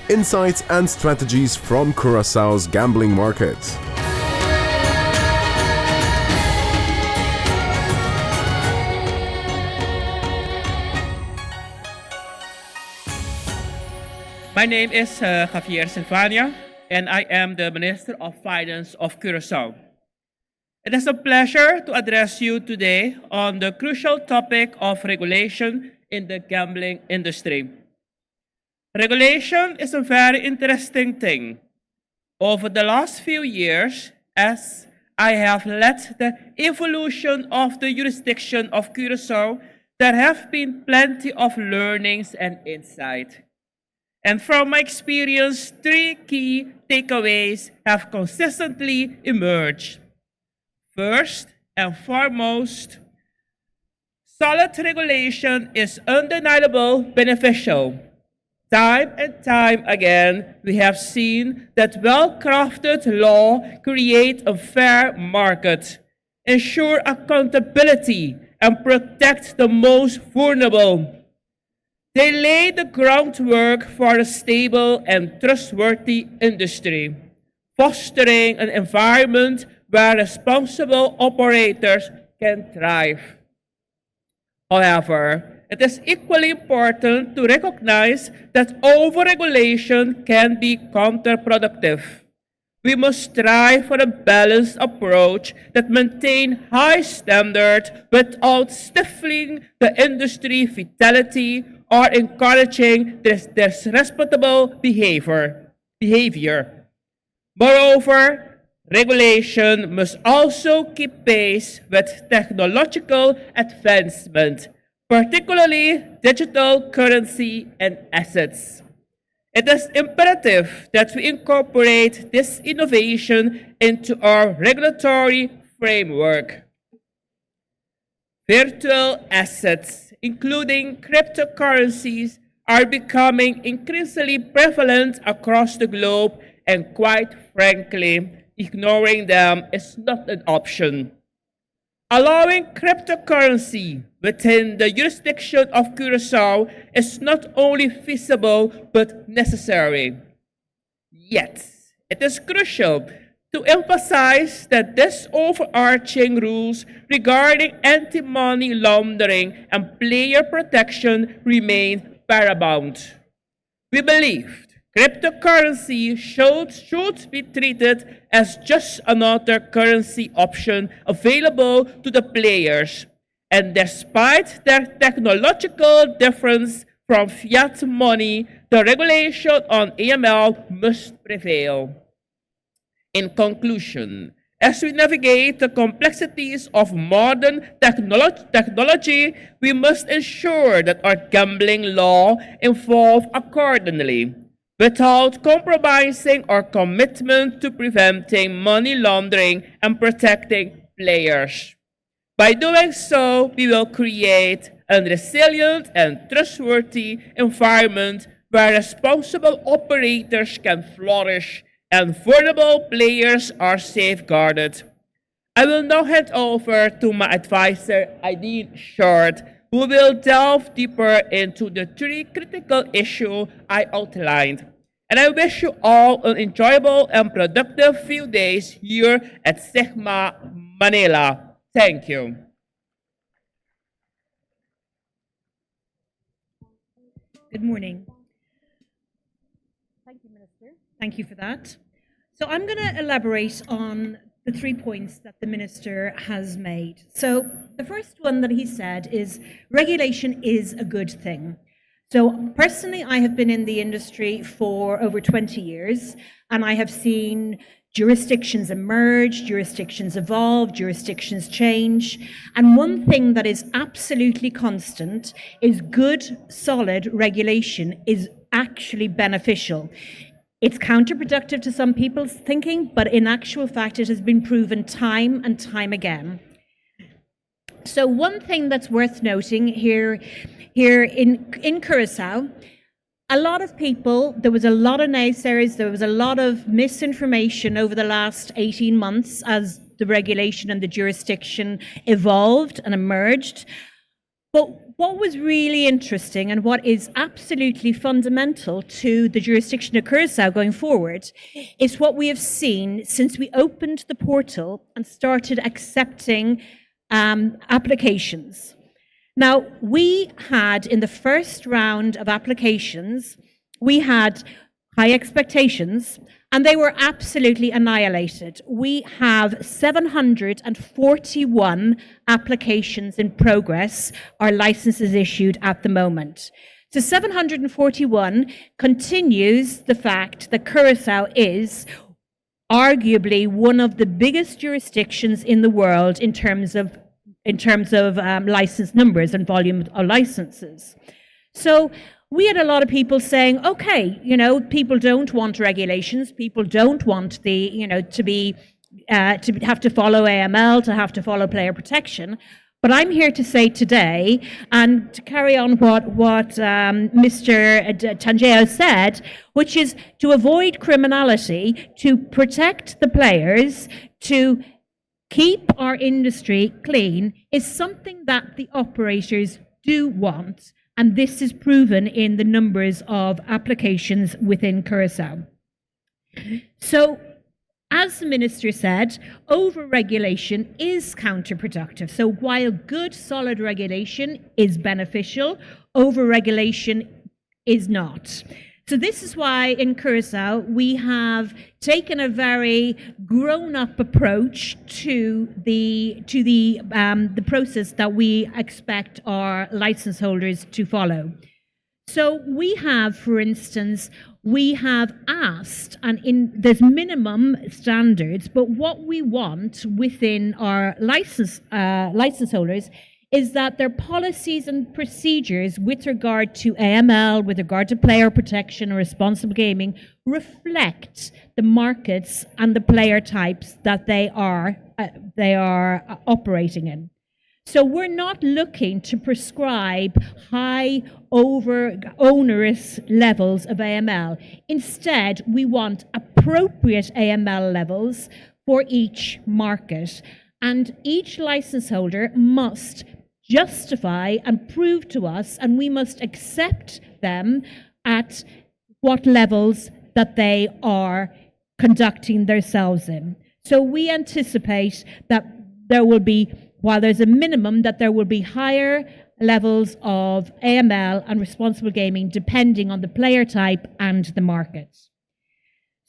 insights and strategies from Curaçao's gambling market. My name is Javier Silvania, and I am the Minister of Finance of Curaçao. It is a pleasure to address you today on the crucial topic of regulation in the gambling industry. Regulation is a very interesting thing. Over the last few years, as I have led the evolution of the jurisdiction of Curaçao, there have been plenty of learnings and insight. And from my experience, three key takeaways have consistently emerged. First and foremost, solid regulation is undeniably beneficial. Time and time again, we have seen that well-crafted law creates a fair market, ensure accountability, and protect the most vulnerable. They lay the groundwork for a stable and trustworthy industry, fostering an environment where responsible operators can thrive. However, it is equally important to recognize that overregulation can be counterproductive. We must strive for a balanced approach that maintains high standards without stifling the industry vitality or encouraging disrespectable behavior. Moreover, regulation must also keep pace with technological advancement, particularly digital currency and assets. It is imperative that we incorporate this innovation into our regulatory framework. Virtual assets, including cryptocurrencies, are becoming increasingly prevalent across the globe, and quite frankly, ignoring them is not an option. Allowing cryptocurrency within the jurisdiction of Curaçao is not only feasible but necessary. Yet, it is crucial to emphasize that these overarching rules regarding anti-money laundering and player protection remain paramount. We believe cryptocurrency should be treated as just another currency option available to the players, and despite their technological difference from fiat money, the regulation on AML must prevail. In conclusion, as we navigate the complexities of modern technology, we must ensure that our gambling law evolves accordingly, without compromising our commitment to preventing money laundering and protecting players. By doing so, we will create a resilient and trustworthy environment where responsible operators can flourish and vulnerable players are safeguarded. I will now hand over to my advisor, Aideen Shortt, who will delve deeper into the three critical issues I outlined. And I wish you all an enjoyable and productive few days here at SiGMA, Manila. Thank you. Good morning. Thank you, Minister. Thank you for that. So I'm going to elaborate on the 3 points that the Minister has made. So the first one that he said is regulation is a good thing. So personally, I have been in the industry for over 20 years, and I have seen jurisdictions emerge, jurisdictions evolve, jurisdictions change. And one thing that is absolutely constant is good, solid regulation is actually beneficial. It's counterproductive to some people's thinking, but in actual fact, it has been proven time and time again. So one thing that's worth noting here in Curaçao, a lot of people, there was a lot of naysayers, there was a lot of misinformation over the last 18 months as the regulation and the jurisdiction evolved and emerged. But what was really interesting and what is absolutely fundamental to the jurisdiction of Curaçao going forward is what we have seen since we opened the portal and started accepting applications. Now, we had in the first round of applications, we had high expectations, and they were absolutely annihilated. We have 741 applications in progress, our licenses issued at the moment. So 741 continues the fact that Curaçao is arguably one of the biggest jurisdictions in the world in terms of license numbers and volume of licenses. So we had a lot of people saying, okay, people don't want regulations, people don't want to have to follow AML, to have to follow player protection. But I'm here to say today, and to carry on what Mr. Tangeo said, which is to avoid criminality, to protect the players, to keep our industry clean, is something that the operators do want. And this is proven in the numbers of applications within Curaçao. So, as the Minister said, overregulation is counterproductive. So while good, solid regulation is beneficial, overregulation is not. So this is why in Curaçao we have taken a very grown-up approach to the process that we expect our license holders to follow. So we have, for instance, we have asked, and there's minimum standards, but what we want within our license holders is that their policies and procedures with regard to AML, with regard to player protection or responsible gaming, reflect the markets and the player types that they are operating in. So we're not looking to prescribe high onerous levels of AML. Instead, we want appropriate AML levels for each market. And each license holder must justify and prove to us, and we must accept them at what levels that they are conducting themselves in. So we anticipate that there will be, while there's a minimum, that there will be higher levels of AML and responsible gaming depending on the player type and the markets.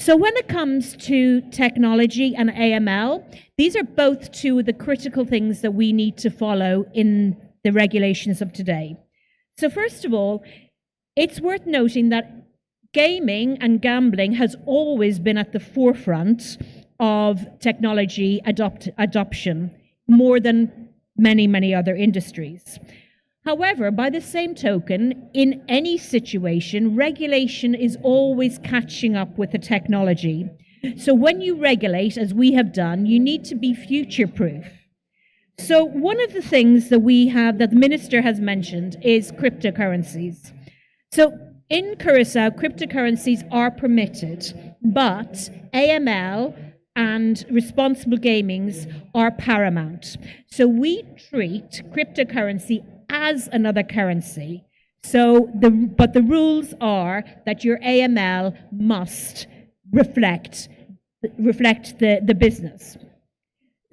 So when it comes to technology and AML, these are both two of the critical things that we need to follow in the regulations of today. So first of all, it's worth noting that gaming and gambling has always been at the forefront of technology adoption, more than many, many other industries. However, by the same token, in any situation, regulation is always catching up with the technology. So when you regulate, as we have done, you need to be future-proof. So one of the things that we have, that the Minister has mentioned, is cryptocurrencies. So in Curaçao, cryptocurrencies are permitted, but AML and responsible gamings are paramount. So we treat cryptocurrency as another currency. But the rules are that your AML must reflect the business.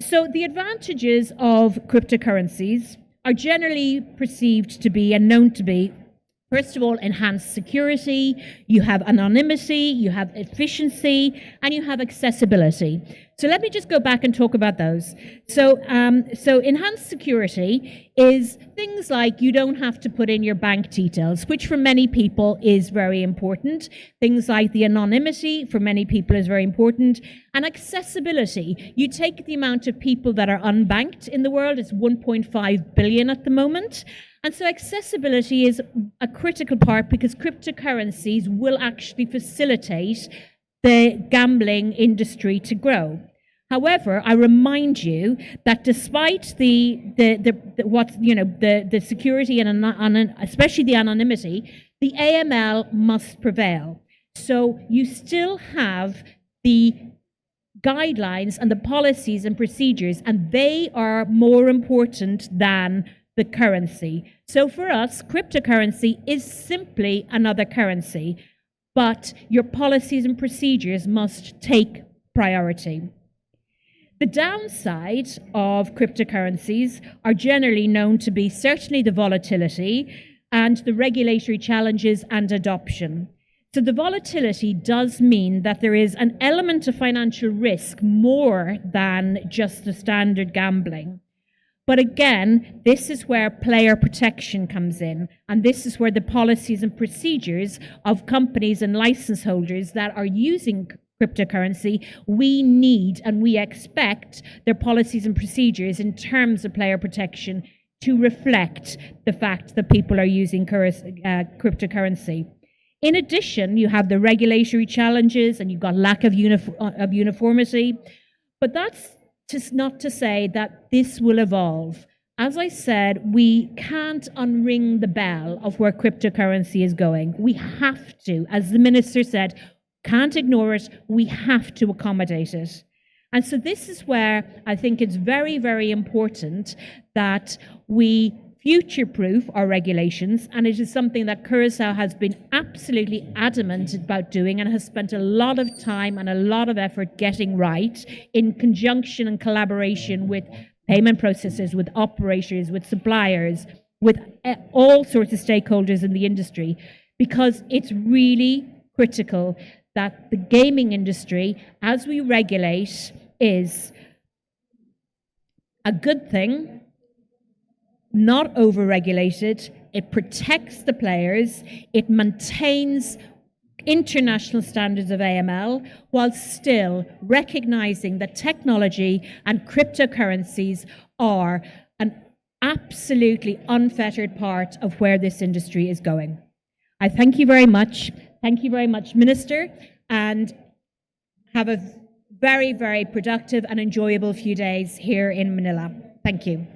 So the advantages of cryptocurrencies are generally perceived to be and known to be, first of all, enhanced security, you have anonymity, you have efficiency, and you have accessibility. So let me just go back and talk about those. So enhanced security is things like you don't have to put in your bank details, which for many people is very important. Things like the anonymity for many people is very important. And accessibility, you take the amount of people that are unbanked in the world, it's 1.5 billion at the moment. And so accessibility is a critical part because cryptocurrencies will actually facilitate the gambling industry to grow. However, I remind you that despite the security and especially the anonymity, the AML must prevail. So you still have the guidelines and the policies and procedures, and they are more important than the currency. So for us, cryptocurrency is simply another currency, but your policies and procedures must take priority. The downside of cryptocurrencies are generally known to be certainly the volatility and the regulatory challenges and adoption. So the volatility does mean that there is an element of financial risk more than just the standard gambling. But again, this is where player protection comes in, and this is where the policies and procedures of companies and license holders that are using cryptocurrency, we need and we expect their policies and procedures in terms of player protection to reflect the fact that people are using cryptocurrency. In addition, you have the regulatory challenges and you've got lack of uniformity, but that's just not to say that this will evolve. As I said, we can't unring the bell of where cryptocurrency is going. We have to, as the minister said, can't ignore it, we have to accommodate it. And so this is where I think it's very, very important that we future-proof our regulations, and it is something that Curaçao has been absolutely adamant about doing and has spent a lot of time and a lot of effort getting right in conjunction and collaboration with payment processors, with operators, with suppliers, with all sorts of stakeholders in the industry, because it's really critical that the gaming industry, as we regulate, is a good thing, not over-regulated. It protects the players. It maintains international standards of AML while still recognizing that technology and cryptocurrencies are an absolutely unfettered part of where this industry is going. I thank you very much. Thank you very much, Minister, and have a very, very productive and enjoyable few days here in Manila. Thank you.